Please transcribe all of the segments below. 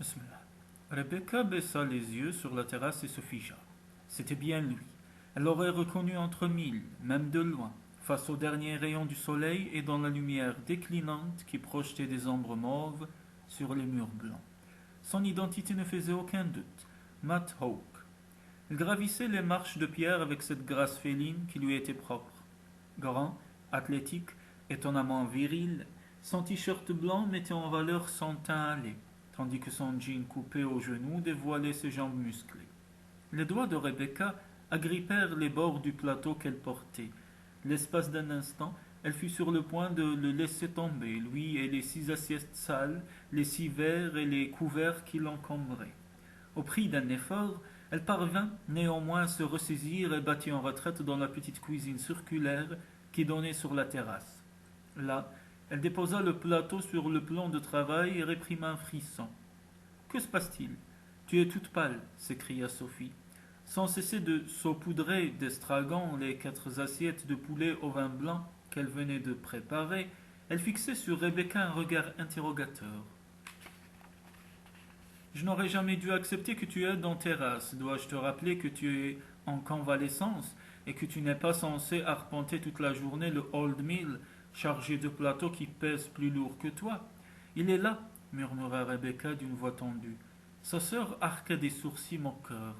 Bismillah. Rebecca baissa les yeux sur la terrasse et se figea. C'était bien lui. Elle l'aurait reconnu entre mille, même de loin, face aux derniers rayons du soleil et dans la lumière déclinante qui projetait des ombres mauves sur les murs blancs. Son identité ne faisait aucun doute. Matt Hawke. Il gravissait les marches de pierre avec cette grâce féline qui lui était propre. Grand, athlétique, étonnamment viril, son t-shirt blanc mettait en valeur son teint hâlé, tandis que son jean coupé aux genoux dévoilait ses jambes musclées. Les doigts de Rebecca agrippèrent les bords du plateau qu'elle portait. L'espace d'un instant, elle fut sur le point de le laisser tomber, lui et les 6 assiettes sales, les 6 verres et les couverts qui l'encombraient. Au prix d'un effort, elle parvint néanmoins à se ressaisir et battit en retraite dans la petite cuisine circulaire qui donnait sur la terrasse. Là, elle déposa le plateau sur le plan de travail et réprima un frisson. Que se passe-t-il? Tu es toute pâle, s'écria Sophie. Sans cesser de saupoudrer d'estragon les 4 assiettes de poulet au vin blanc qu'elle venait de préparer, elle fixait sur Rebecca un regard interrogateur. Je n'aurais jamais dû accepter que tu aides en terrasse. Dois-je te rappeler que tu es en convalescence et que tu n'es pas censé arpenter toute la journée le Old Mill chargé de plateaux qui pèsent plus lourd que toi? Il est là, murmura Rebecca d'une voix tendue. Sa sœur arqua des sourcils moqueurs.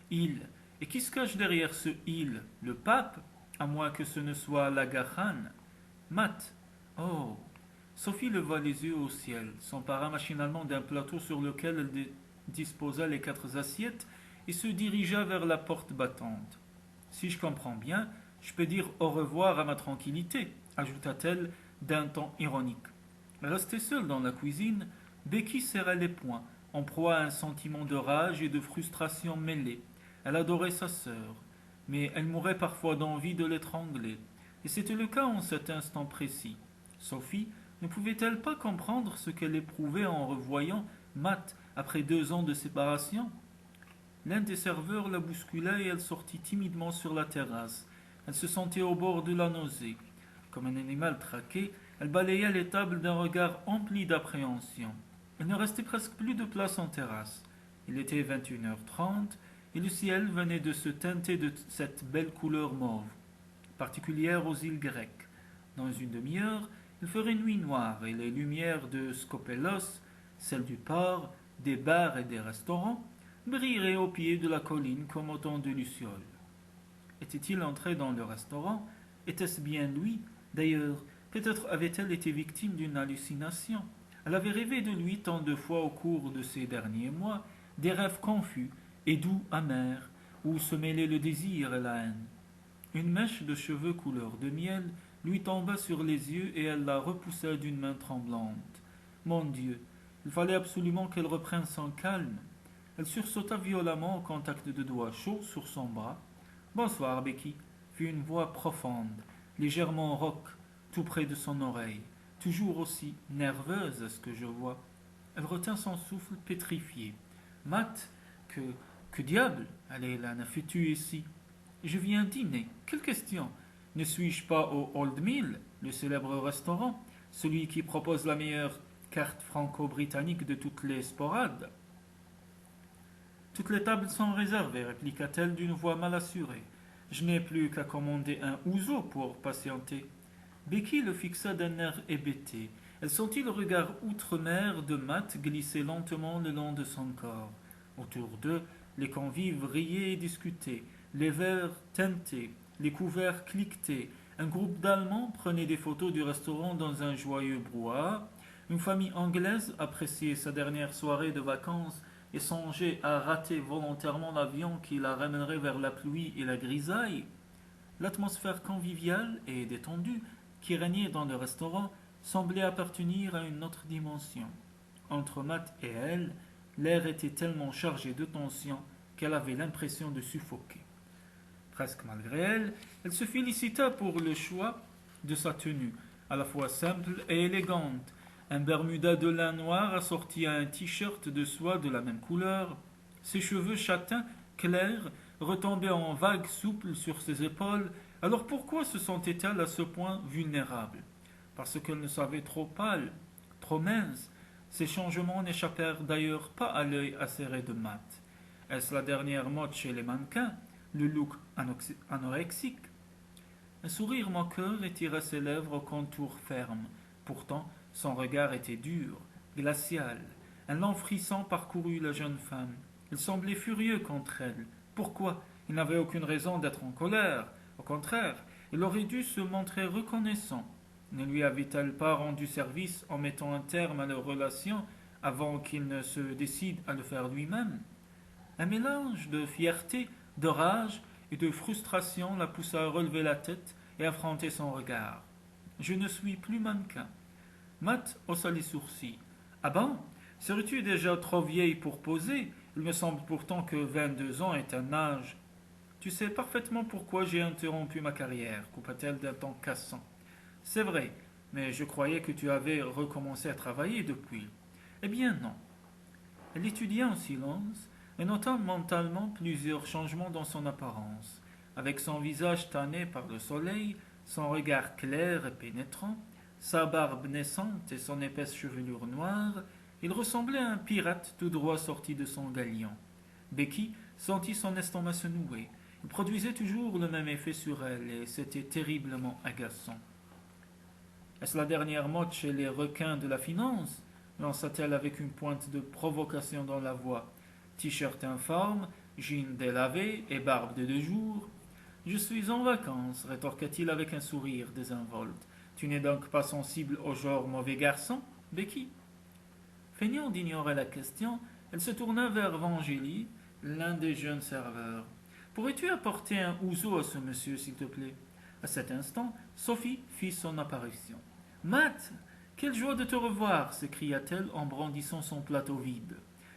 Il. Et qui se cache derrière ce il? Le pape? À moins que ce ne soit l'Aga Khan. Matt. Oh. Sophie leva les yeux au ciel, s'empara machinalement d'un plateau sur lequel elle disposa les 4 assiettes et se dirigea vers la porte battante. Si je comprends bien, je peux dire au revoir à ma tranquillité, ajouta-t-elle d'un ton ironique. Restée seule dans la cuisine, Becky serra les poings, en proie à un sentiment de rage et de frustration mêlés. Elle adorait sa sœur, mais elle mourait parfois d'envie de l'étrangler, et c'était le cas en cet instant précis. Sophie ne pouvait-elle pas comprendre ce qu'elle éprouvait en revoyant Matt après 2 ans de séparation? L'un des serveurs la bouscula et elle sortit timidement sur la terrasse. Elle se sentait au bord de la nausée. Comme un animal traqué, elle balayait les tables d'un regard empli d'appréhension. Il ne restait presque plus de place en terrasse. Il était 21h30 et le ciel venait de se teinter de cette belle couleur mauve, particulière aux îles grecques. Dans une demi-heure, il ferait nuit noire et les lumières de Skopelos, celles du port, des bars et des restaurants, brilleraient au pied de la colline comme autant de lucioles. Était-il entré dans le restaurant? Était-ce bien lui? D'ailleurs, peut-être avait-elle été victime d'une hallucination. Elle avait rêvé de lui tant de fois au cours de ces derniers mois, des rêves confus et doux amers, où se mêlaient le désir et la haine. Une mèche de cheveux couleur de miel lui tomba sur les yeux et elle la repoussa d'une main tremblante. Mon Dieu, il fallait absolument qu'elle reprenne son calme. Elle sursauta violemment au contact de doigts chauds sur son bras. Bonsoir, Becky, fit une voix profonde, légèrement rauque, tout près de son oreille, toujours aussi nerveuse à ce que je vois. Elle retint son souffle pétrifié. Matt, que diable? Allez, là, fais-tu ici? Je viens dîner. Quelle question? Ne suis-je pas au Old Mill, le célèbre restaurant, celui qui propose la meilleure carte franco-britannique de toutes les sporades? Toutes les tables sont réservées, répliqua-t-elle d'une voix mal assurée. Je n'ai plus qu'à commander un ouzo pour patienter. Becky le fixa d'un air hébété. Elle sentit le regard outre-mer de Matt glisser lentement le long de son corps. Autour d'eux, les convives riaient et discutaient, les verres teintaient, les couverts cliquetaient. Un groupe d'Allemands prenait des photos du restaurant dans un joyeux brouhaha. Une famille anglaise appréciait sa dernière soirée de vacances et songeait à rater volontairement l'avion qui la ramènerait vers la pluie et la grisaille. L'atmosphère conviviale et détendue qui régnait dans le restaurant semblait appartenir à une autre dimension. Entre Matt et elle, l'air était tellement chargé de tension qu'elle avait l'impression de suffoquer. Presque malgré elle, elle se félicita pour le choix de sa tenue, à la fois simple et élégante. Un bermuda de lin noir assorti à un t-shirt de soie de la même couleur. Ses cheveux châtains, clairs, retombaient en vagues souples sur ses épaules. Alors pourquoi se sentait-elle à ce point vulnérable? Parce qu'elle ne savait trop pâle, trop mince, Ces changements n'échappèrent d'ailleurs pas à l'œil acéré de Matt. Est-ce la dernière mode chez les mannequins, le look anorexique? Un sourire moqueur étira ses lèvres aux contours fermes. Pourtant, son regard était dur, glacial. Un lent frisson parcourut la jeune femme. Il semblait furieux contre elle. Pourquoi? Il n'avait aucune raison d'être en colère. Au contraire, il aurait dû se montrer reconnaissant. Ne lui avait-elle pas rendu service en mettant un terme à leur relation avant qu'il ne se décide à le faire lui-même? Un mélange de fierté, de rage et de frustration la poussa à relever la tête et affronter son regard. Je ne suis plus mannequin. Matt haussa les sourcils. Ah bon? Serais-tu déjà trop vieille pour poser? Il me semble pourtant que 22 ans est un âge. Tu sais parfaitement pourquoi j'ai interrompu ma carrière, coupa-t-elle d'un ton cassant. C'est vrai, mais je croyais que tu avais recommencé à travailler depuis. Eh bien non. Elle étudia en silence et nota mentalement plusieurs changements dans son apparence. Avec son visage tanné par le soleil, son regard clair et pénétrant, sa barbe naissante et son épaisse chevelure noire, il ressemblait à un pirate tout droit sorti de son galion. Becky sentit son estomac se nouer. Il produisait toujours le même effet sur elle et c'était terriblement agaçant. Est-ce la dernière mode chez les requins de la finance? Lança-t-elle avec une pointe de provocation dans la voix. T-shirt informe, jeans délavés et barbe de 2 jours. Je suis en vacances, rétorqua-t-il avec un sourire désinvolte. Tu n'es donc pas sensible au genre mauvais garçon, Becky? Feignant d'ignorer la question, elle se tourna vers Vangélie, l'un des jeunes serveurs. Pourrais-tu apporter un ouzo à ce monsieur, s'il te plaît? À cet instant, Sophie fit son apparition. Matt, quelle joie de te revoir! S'écria-t-elle en brandissant son plateau vide.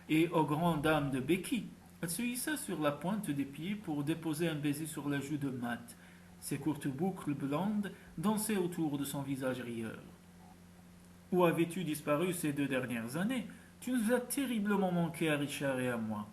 Et aux grandes dames de Becky, elle se hissa sur la pointe des pieds pour déposer un baiser sur la joue de Matt. Ses courtes boucles blondes dansaient autour de son visage rieur. Où avais-tu disparu ces 2 dernières années? Tu nous as terriblement manqué à Richard et à moi.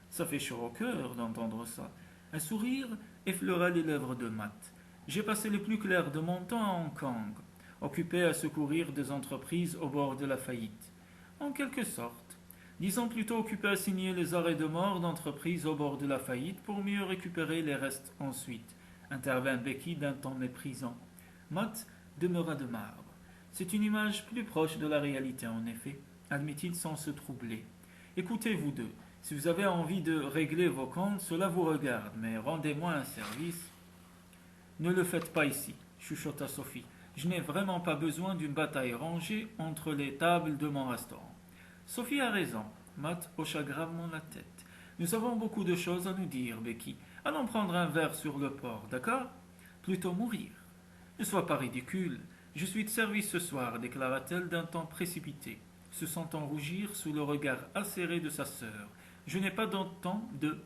Ça fait chaud au cœur d'entendre ça. Un sourire effleura les lèvres de Matt. J'ai passé le plus clair de mon temps à Hong Kong, occupé à secourir des entreprises au bord de la faillite. En quelque sorte. Disons plutôt occupé à signer les arrêts de mort d'entreprises au bord de la faillite pour mieux récupérer les restes ensuite, intervint Becky d'un ton méprisant. Matt demeura de marbre. C'est une image plus proche de la réalité, en effet, admit-il sans se troubler. Écoutez, vous deux, si vous avez envie de régler vos comptes, cela vous regarde, mais rendez-moi un service. Ne le faites pas ici, chuchota Sophie. Je n'ai vraiment pas besoin d'une bataille rangée entre les tables de mon restaurant. Sophie a raison. Matt hocha gravement la tête. Nous avons beaucoup de choses à nous dire, Becky. Allons prendre un verre sur le port, d'accord? Plutôt mourir. Ne sois pas ridicule. Je suis de service ce soir, déclara-t-elle d'un ton précipité, se sentant rougir sous le regard acéré de sa sœur. Je n'ai pas d'autant de...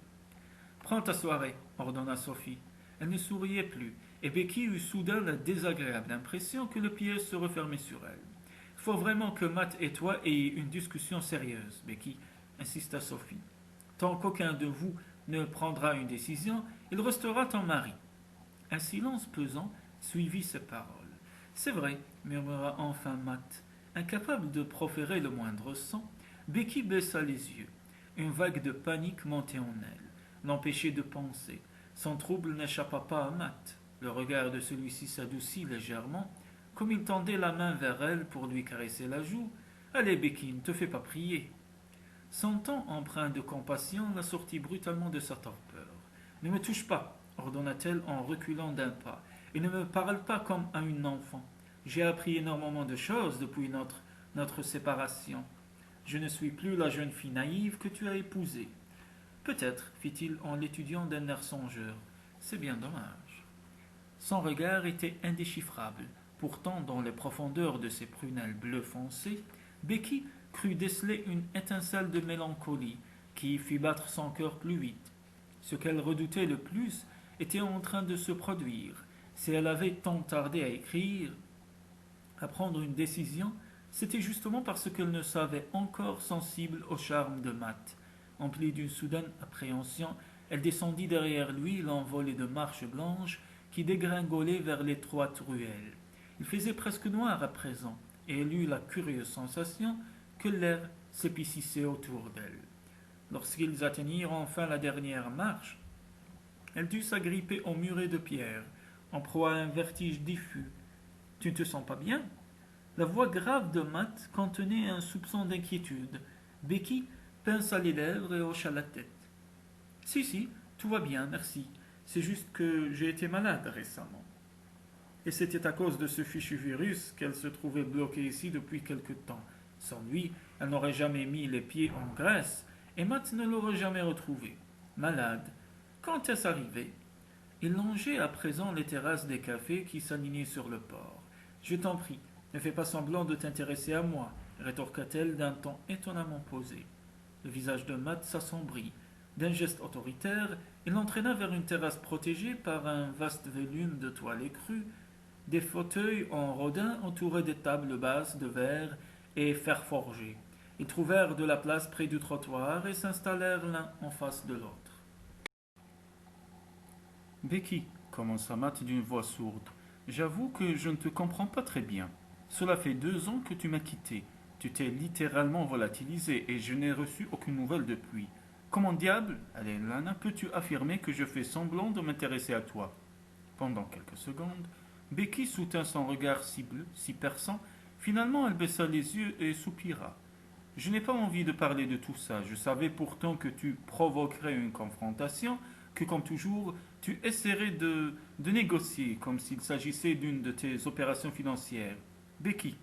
Prends ta soirée, ordonna Sophie. Elle ne souriait plus, et Becky eut soudain la désagréable impression que le piège se refermait sur elle. Il faut vraiment que Matt et toi ayez une discussion sérieuse, Becky, insista Sophie. Tant qu'aucun de vous ne prendra une décision, il restera ton mari. Un silence pesant suivit ces paroles. C'est vrai, murmura enfin Matt. Incapable de proférer le moindre son, Becky baissa les yeux. Une vague de panique montait en elle, l'empêchait de penser. Son trouble n'échappa pas à Matt. Le regard de celui-ci s'adoucit légèrement, comme il tendait la main vers elle pour lui caresser la joue. Allez, Becky, ne te fais pas prier. Son ton empreint de compassion la sortit brutalement de sa torpeur. Ne me touche pas, ordonna-t-elle en reculant d'un pas, et ne me parle pas comme à une enfant. J'ai appris énormément de choses depuis notre séparation. Je ne suis plus la jeune fille naïve que tu as épousée. Peut-être, fit-il en l'étudiant d'un air songeur. C'est bien dommage. Son regard était indéchiffrable. Pourtant, dans les profondeurs de ses prunelles bleu foncé, Becky crut déceler une étincelle de mélancolie qui fit battre son cœur plus vite. Ce qu'elle redoutait le plus était en train de se produire. Si elle avait tant tardé à écrire, à prendre une décision, c'était justement parce qu'elle ne savait encore sensible au charme de Matt. Emplie d'une soudaine appréhension, elle descendit derrière lui l'envolée de marches blanches qui dégringolaient vers l'étroite ruelle. Il faisait presque noir à présent, et elle eut la curieuse sensation que l'air s'épaississait autour d'elle. Lorsqu'ils atteignirent enfin la dernière marche, elle dut s'agripper au muret de pierre, en proie à un vertige diffus. Tu ne te sens pas bien? La voix grave de Matt contenait un soupçon d'inquiétude. Becky pinça les lèvres et hocha la tête. Si, tout va bien, merci. C'est juste que j'ai été malade récemment. Et c'était à cause de ce fichu virus qu'elle se trouvait bloquée ici depuis quelque temps. Sans lui, elle n'aurait jamais mis les pieds en Grèce, et Matt ne l'aurait jamais retrouvée. Malade. Quand est-ce arrivé? Il longeait à présent les terrasses des cafés qui s'alignaient sur le port. Je t'en prie, ne fais pas semblant de t'intéresser à moi, rétorqua-t-elle d'un ton étonnamment posé. Le visage de Matt s'assombrit. D'un geste autoritaire, il l'entraîna vers une terrasse protégée par un vaste volume de toile écrue. Des fauteuils en rodin entouraient des tables basses de verre et fer forgé. Ils trouvèrent de la place près du trottoir et s'installèrent l'un en face de l'autre. Becky, commença Matt d'une voix sourde, j'avoue que je ne te comprends pas très bien. Cela fait 2 ans que tu m'as quitté. Tu t'es littéralement volatilisé et je n'ai reçu aucune nouvelle depuis. Comment diable, Alelana, peux-tu affirmer que je fais semblant de m'intéresser à toi? Pendant quelques secondes, Becky soutint son regard si bleu, si perçant. Finalement, elle baissa les yeux et soupira. Je n'ai pas envie de parler de tout ça. Je savais pourtant que tu provoquerais une confrontation, que comme toujours, tu essaierais de négocier comme s'il s'agissait d'une de tes opérations financières. Becky,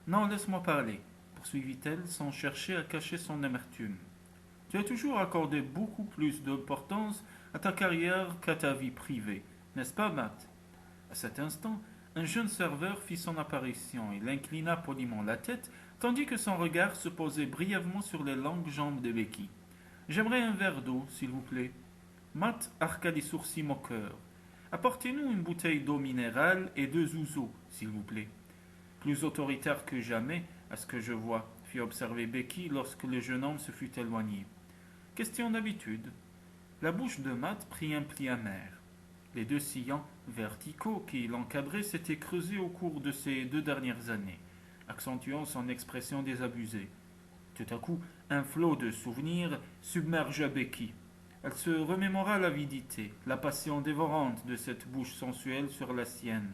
non, laisse-moi parler, poursuivit-elle sans chercher à cacher son amertume. Tu as toujours accordé beaucoup plus d'importance à ta carrière qu'à ta vie privée, n'est-ce pas, Matt? À cet instant, un jeune serveur fit son apparition. Il inclina poliment la tête, tandis que son regard se posait brièvement sur les longues jambes de Becky. J'aimerais un verre d'eau, s'il vous plaît. Matt arqua des sourcils moqueurs. Apportez-nous une bouteille d'eau minérale et 2 ouzours, s'il vous plaît. Plus autoritaire que jamais, à ce que je vois, fit observer Becky lorsque le jeune homme se fut éloigné. Question d'habitude. La bouche de Matt prit un pli amer. Les 2 sillons verticaux qui l'encadraient s'étaient creusés au cours de ces 2 dernières années, accentuant son expression désabusée. Tout à coup, un flot de souvenirs submergea Becky. Elle se remémora l'avidité, la passion dévorante de cette bouche sensuelle sur la sienne,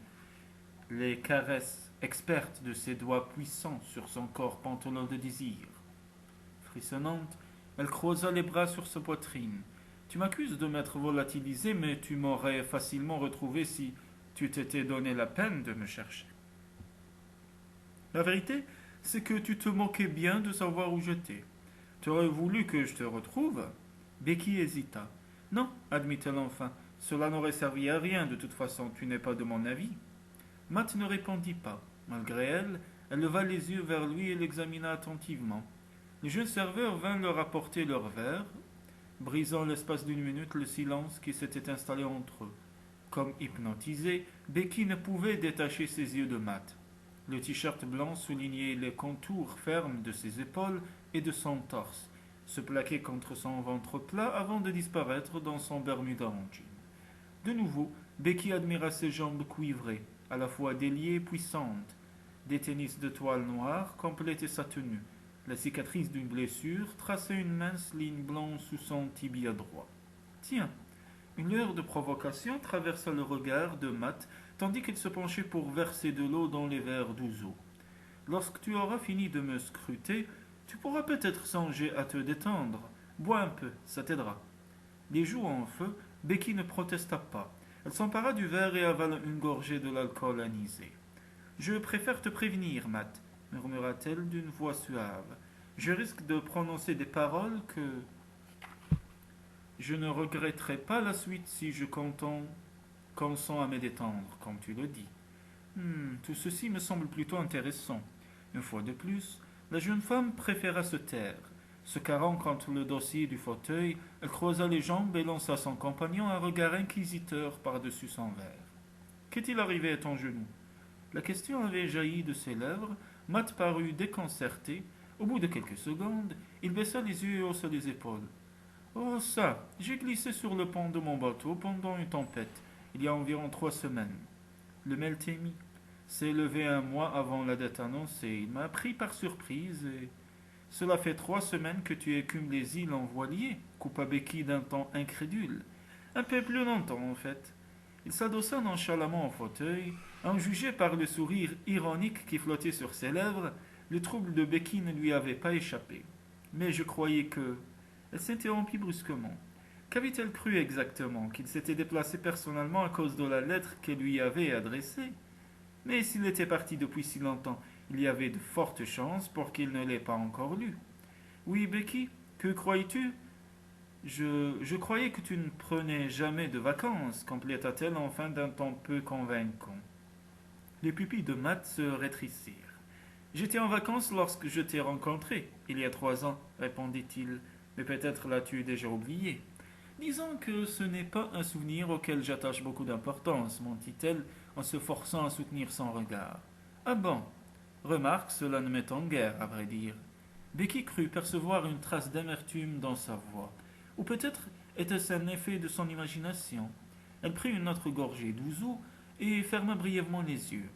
les caresses expertes de ses doigts puissants sur son corps pantelant de désir. Frissonnante, elle croisa les bras sur sa poitrine. Tu m'accuses de m'être volatilisé, mais tu m'aurais facilement retrouvé si tu t'étais donné la peine de me chercher. La vérité, c'est que tu te moquais bien de savoir où j'étais. Tu aurais voulu que je te retrouve? Becky hésita. Non, admit-elle enfin, cela n'aurait servi à rien, de toute façon, tu n'es pas de mon avis. Matt ne répondit pas. Malgré elle, elle leva les yeux vers lui et l'examina attentivement. Les jeunes serveurs vinrent leur apporter leur verre, brisant l'espace d'une minute le silence qui s'était installé entre eux. Comme hypnotisée, Becky ne pouvait détacher ses yeux de Matt. Le t-shirt blanc soulignait les contours fermes de ses épaules et de son torse, se plaquait contre son ventre plat avant de disparaître dans son bermuda en jean. De nouveau, Becky admira ses jambes cuivrées, à la fois déliées et puissantes. Des tennis de toile noire complétaient sa tenue. La cicatrice d'une blessure traçait une mince ligne blanche sous son tibia droit. Tiens, une lueur de provocation traversa le regard de Matt, tandis qu'il se penchait pour verser de l'eau dans les verres d'ouzo. Lorsque tu auras fini de me scruter, tu pourras peut-être songer à te détendre. Bois un peu, ça t'aidera. Les joues en feu, Becky ne protesta pas. Elle s'empara du verre et avala une gorgée de l'alcool anisé. Je préfère te prévenir, Matt, murmura-t-elle d'une voix suave. Je risque de prononcer des paroles que je ne regretterai pas la suite si je consens à me détendre, comme tu le dis. Tout ceci me semble plutôt intéressant. Une fois de plus, la jeune femme préféra se taire. Se carrant contre le dossier du fauteuil, elle croisa les jambes et lança son compagnon un regard inquisiteur par-dessus son verre. Qu'est-il arrivé à ton genou? La question avait jailli de ses lèvres. Matt parut déconcerté. Au bout de quelques secondes, il baissa les yeux et haussa les épaules. Oh ça, j'ai glissé sur le pont de mon bateau pendant une tempête, il y a environ 3 semaines. Le Meltemi s'est levé un mois avant la date annoncée. Il m'a pris par surprise et Cela fait 3 semaines que tu écumes les îles en voilier, coupa Becky d'un ton incrédule. Un peu plus longtemps, en fait. Il s'adossa nonchalamment au fauteuil. En juger par le sourire ironique qui flottait sur ses lèvres, le trouble de Becky ne lui avait pas échappé. Mais je croyais que... Elle s'interrompit brusquement. Qu'avait-elle cru exactement? Qu'il s'était déplacé personnellement à cause de la lettre qu'elle lui avait adressée? Mais s'il était parti depuis si longtemps, il y avait de fortes chances pour qu'il ne l'ait pas encore lue. Oui, Becky, que croyais-tu? Je croyais que tu ne prenais jamais de vacances, compléta-t-elle enfin d'un ton peu convaincant. Les pupilles de Matt se rétrécirent. J'étais en vacances lorsque je t'ai rencontré, il y a 3 ans, répondit-il, mais peut-être l'as-tu déjà oublié. Disons que ce n'est pas un souvenir auquel j'attache beaucoup d'importance, mentit-elle en se forçant à soutenir son regard. Ah bon? Remarque, cela ne m'étonne guère, à vrai dire. Becky crut percevoir une trace d'amertume dans sa voix. Ou peut-être était-ce un effet de son imagination. Elle prit une autre gorgée d'ouzo et ferma brièvement les yeux.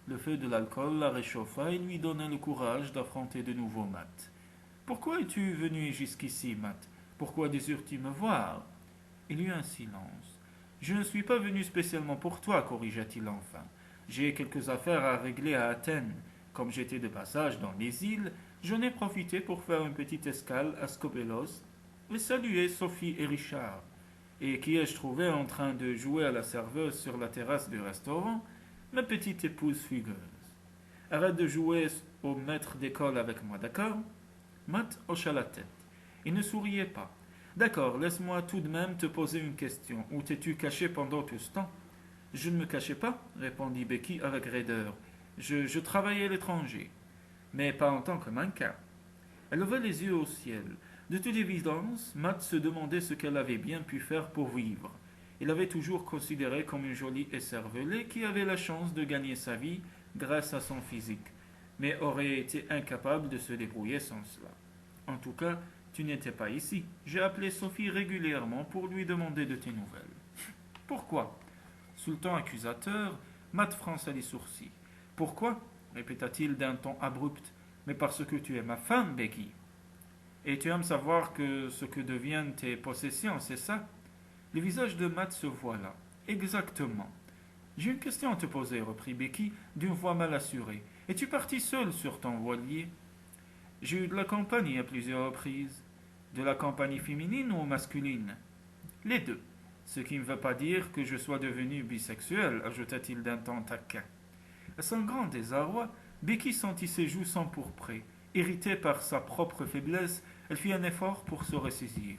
Le feu de l'alcool la réchauffa et lui donna le courage d'affronter de nouveau Matt. Pourquoi es-tu venu jusqu'ici, Matt? Pourquoi désires-tu me voir? Il y eut un silence. Je ne suis pas venu spécialement pour toi, corrigea-t-il enfin. J'ai quelques affaires à régler à Athènes. Comme j'étais de passage dans les îles, j'en ai profité pour faire une petite escale à Skopélos et saluer Sophie et Richard. Et qui ai-je trouvé en train de jouer à la serveuse sur la terrasse du restaurant? Ma petite épouse fugueuse. Arrête de jouer au maître d'école avec moi, d'accord? Matt hocha la tête. Il ne souriait pas. D'accord, laisse-moi tout de même te poser une question. Où t'es-tu caché pendant tout ce temps? Je ne me cachais pas, répondit Becky avec raideur. Je travaillais à l'étranger, mais pas en tant que mannequin. Elle leva les yeux au ciel. De toute évidence, Matt se demandait ce qu'elle avait bien pu faire pour vivre. Il avait toujours considéré comme une jolie écervelée qui avait la chance de gagner sa vie grâce à son physique, mais aurait été incapable de se débrouiller sans cela. En tout cas, tu n'étais pas ici. J'ai appelé Sophie régulièrement pour lui demander de tes nouvelles. Pourquoi? Sous le ton accusateur, Matt fronça les sourcils. Pourquoi? Répéta-t-il d'un ton abrupt. Mais parce que tu es ma femme, Becky. Et tu aimes savoir ce que deviennent tes possessions, c'est ça? Le visage de Matt se voila. Exactement. J'ai une question à te poser, reprit Becky d'une voix mal assurée. Es-tu parti seul sur ton voilier? J'ai eu de la compagnie à plusieurs reprises. De la compagnie féminine ou masculine? Les deux. Ce qui ne veut pas dire que je sois devenu bisexuel, ajouta-t-il d'un ton taquin. À son grand désarroi, Becky sentit ses joues s'empourprer. Irritée par sa propre faiblesse, elle fit un effort pour se ressaisir.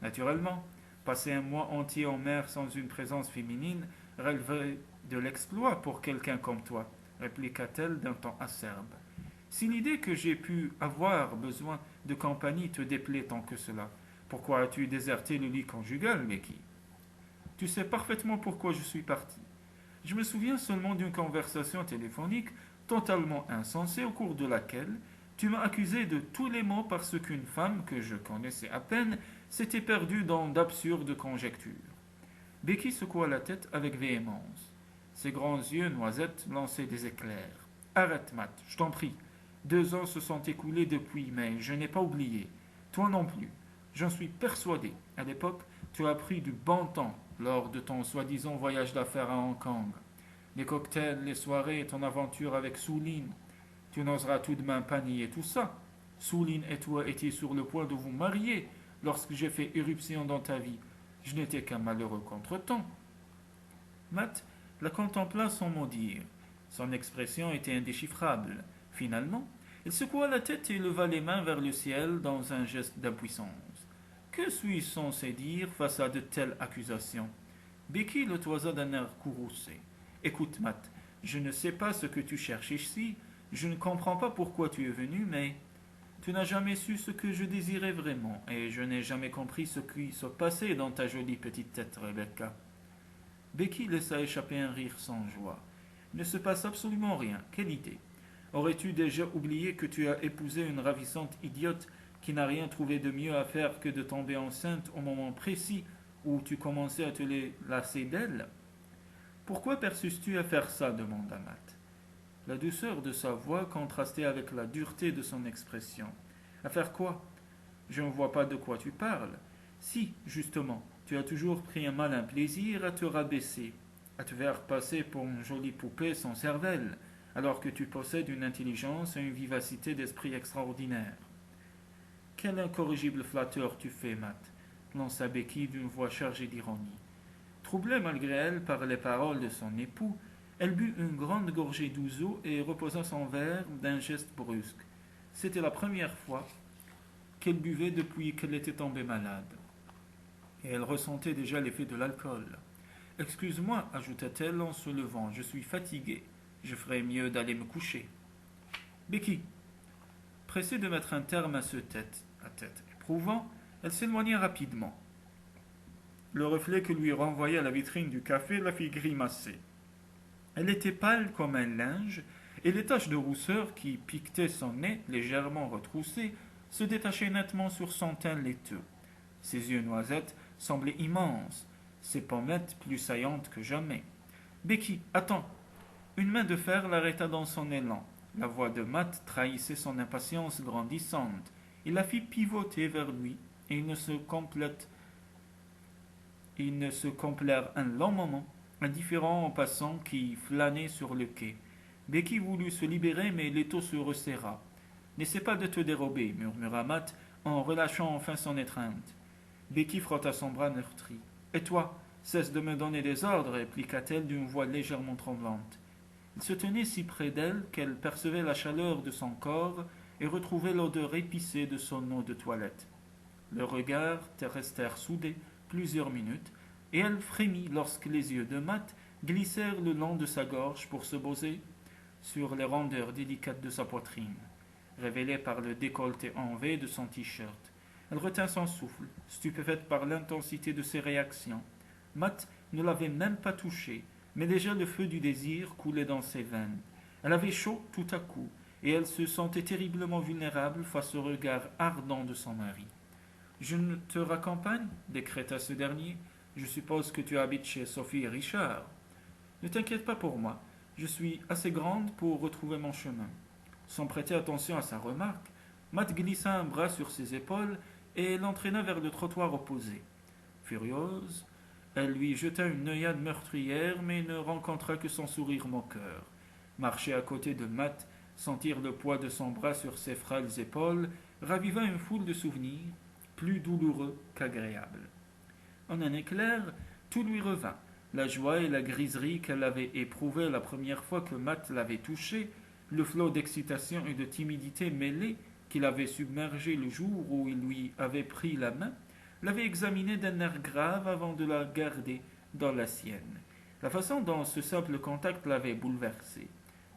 Naturellement, passer un mois entier en mer sans une présence féminine relèverait de l'exploit pour quelqu'un comme toi, répliqua-t-elle d'un ton acerbe. Si l'idée que j'ai pu avoir besoin de compagnie te déplaît tant que cela, pourquoi as-tu déserté le lit conjugal, Becky? Tu sais parfaitement pourquoi je suis parti. Je me souviens seulement d'une conversation téléphonique totalement insensée au cours de laquelle tu m'as accusé de tous les maux parce qu'une femme que je connaissais à peine s'était perdue dans d'absurdes conjectures. Becky secoua la tête avec véhémence. Ses grands yeux noisettes lançaient des éclairs. Arrête, Matt, je t'en prie. 2 ans se sont écoulés depuis, mais je n'ai pas oublié. Toi non plus. J'en suis persuadé. À l'époque, tu as pris du bon temps lors de ton soi-disant voyage d'affaires à Hong Kong. Les cocktails, les soirées et ton aventure avec Souline. Tu n'oseras tout de même pas nier tout ça. Souline et toi étiez sur le point de vous marier lorsque j'ai fait éruption dans ta vie. Je n'étais qu'un malheureux contretemps. Matt la contempla sans mot dire. Son expression était indéchiffrable. Finalement, il secoua la tête et leva les mains vers le ciel dans un geste d'impuissance. Que suis-je censé dire face à de telles accusations? Becky le toisa d'un air courroucé. Écoute, Matt, je ne sais pas ce que tu cherches ici, je ne comprends pas pourquoi tu es venu, mais tu n'as jamais su ce que je désirais vraiment, et je n'ai jamais compris ce qui se passait dans ta jolie petite tête, Rebecca. Becky laissa échapper un rire sans joie. Il ne se passe absolument rien. Quelle idée! Aurais-tu déjà oublié que tu as épousé une ravissante idiote qui n'a rien trouvé de mieux à faire que de tomber enceinte au moment précis où tu commençais à te lasser d'elle? Pourquoi persistes-tu à faire ça? Demanda Matt. La douceur de sa voix contrastait avec la dureté de son expression. À faire quoi? Je ne vois pas de quoi tu parles. Si, justement, tu as toujours pris un malin plaisir à te rabaisser, à te faire passer pour une jolie poupée sans cervelle, alors que tu possèdes une intelligence et une vivacité d'esprit extraordinaires. Quel incorrigible flatteur tu fais, Matt, lança Becky d'une voix chargée d'ironie. Troublée malgré elle par les paroles de son époux, elle but une grande gorgée d'ouzo et reposa son verre d'un geste brusque. C'était la première fois qu'elle buvait depuis qu'elle était tombée malade, et elle ressentait déjà l'effet de l'alcool. Excuse-moi, ajouta-t-elle en se levant, je suis fatiguée. Je ferais mieux d'aller me coucher. Becky, pressée de mettre un terme à ce tête-à-tête éprouvant, elle s'éloigna rapidement. Le reflet que lui renvoyait la vitrine du café la fit grimacer. Elle était pâle comme un linge, et les taches de rousseur qui piquetaient son nez, légèrement retroussé, se détachaient nettement sur son teint laiteux. Ses yeux noisettes semblaient immenses, ses pommettes plus saillantes que jamais. Becky, attends. Une main de fer l'arrêta dans son élan. La voix de Matt trahissait son impatience grandissante. Il la fit pivoter vers lui, et ils ne se complèrent un long moment, indifférents aux passants qui flânaient sur le quai. Becky voulut se libérer, mais l'étau se resserra. N'essaie pas de te dérober, murmura Matt en relâchant enfin son étreinte. Becky frotta son bras meurtri. Et toi, cesse de me donner des ordres, répliqua-t-elle d'une voix légèrement tremblante. Il se tenait si près d'elle qu'elle percevait la chaleur de son corps et retrouvait l'odeur épicée de son eau de toilette. Leurs regards restèrent soudés plusieurs minutes, et elle frémit lorsque les yeux de Matt glissèrent le long de sa gorge pour se poser sur les rondeurs délicates de sa poitrine, révélées par le décolleté en V de son t-shirt. Elle retint son souffle, stupéfaite par l'intensité de ses réactions. Matt ne l'avait même pas touchée, mais déjà le feu du désir coulait dans ses veines. Elle avait chaud tout à coup, et elle se sentait terriblement vulnérable face au regard ardent de son mari. Je ne te raccompagne, décréta ce dernier. Je suppose que tu habites chez Sophie et Richard. Ne t'inquiète pas pour moi, je suis assez grande pour retrouver mon chemin. Sans prêter attention à sa remarque, Matt glissa un bras sur ses épaules et l'entraîna vers le trottoir opposé. Furieuse, elle lui jeta une œillade meurtrière, mais ne rencontra que son sourire moqueur. Marcher à côté de Matt, sentir le poids de son bras sur ses frêles épaules, raviva une foule de souvenirs, plus douloureux qu'agréables. En un éclair, tout lui revint. La joie et la griserie qu'elle avait éprouvée la première fois que Matt l'avait touchée, le flot d'excitation et de timidité mêlée qui l'avait submergé le jour où il lui avait pris la main, l'avait examinée d'un air grave avant de la garder dans la sienne. La façon dont ce simple contact l'avait bouleversée,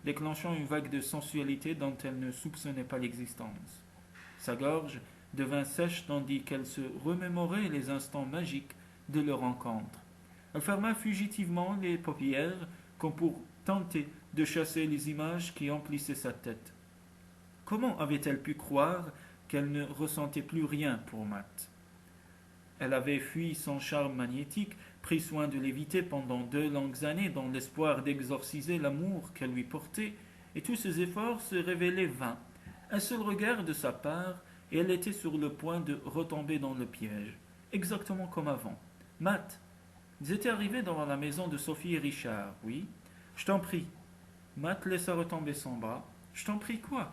déclenchant une vague de sensualité dont elle ne soupçonnait pas l'existence. Sa gorge devint sèche tandis qu'elle se remémorait les instants magiques de leur rencontre. Elle ferma fugitivement les paupières comme pour tenter de chasser les images qui emplissaient sa tête. Comment avait-elle pu croire qu'elle ne ressentait plus rien pour Matt? Elle avait fui son charme magnétique, pris soin de l'éviter pendant 2 longues années dans l'espoir d'exorciser l'amour qu'elle lui portait, et tous ses efforts se révélaient vains. Un seul regard de sa part, et elle était sur le point de retomber dans le piège, exactement comme avant. Matt, ils étaient arrivés devant la maison de Sophie et Richard, oui? Je t'en prie. Matt laissa retomber son bras. Je t'en prie quoi?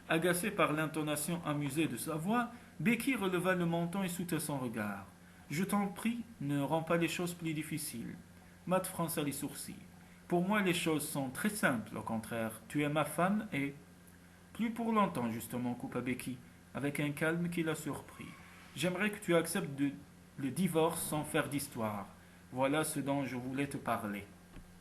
Agacé par l'intonation amusée de sa voix, Becky releva le menton et soutint son regard. Je t'en prie, ne rends pas les choses plus difficiles. Matt fronça les sourcils. Pour moi, les choses sont très simples, au contraire. Tu es ma femme et... Plus pour longtemps, justement, coupa Becky, avec un calme qui la surprit. J'aimerais que tu acceptes le divorce sans faire d'histoire. Voilà ce dont je voulais te parler.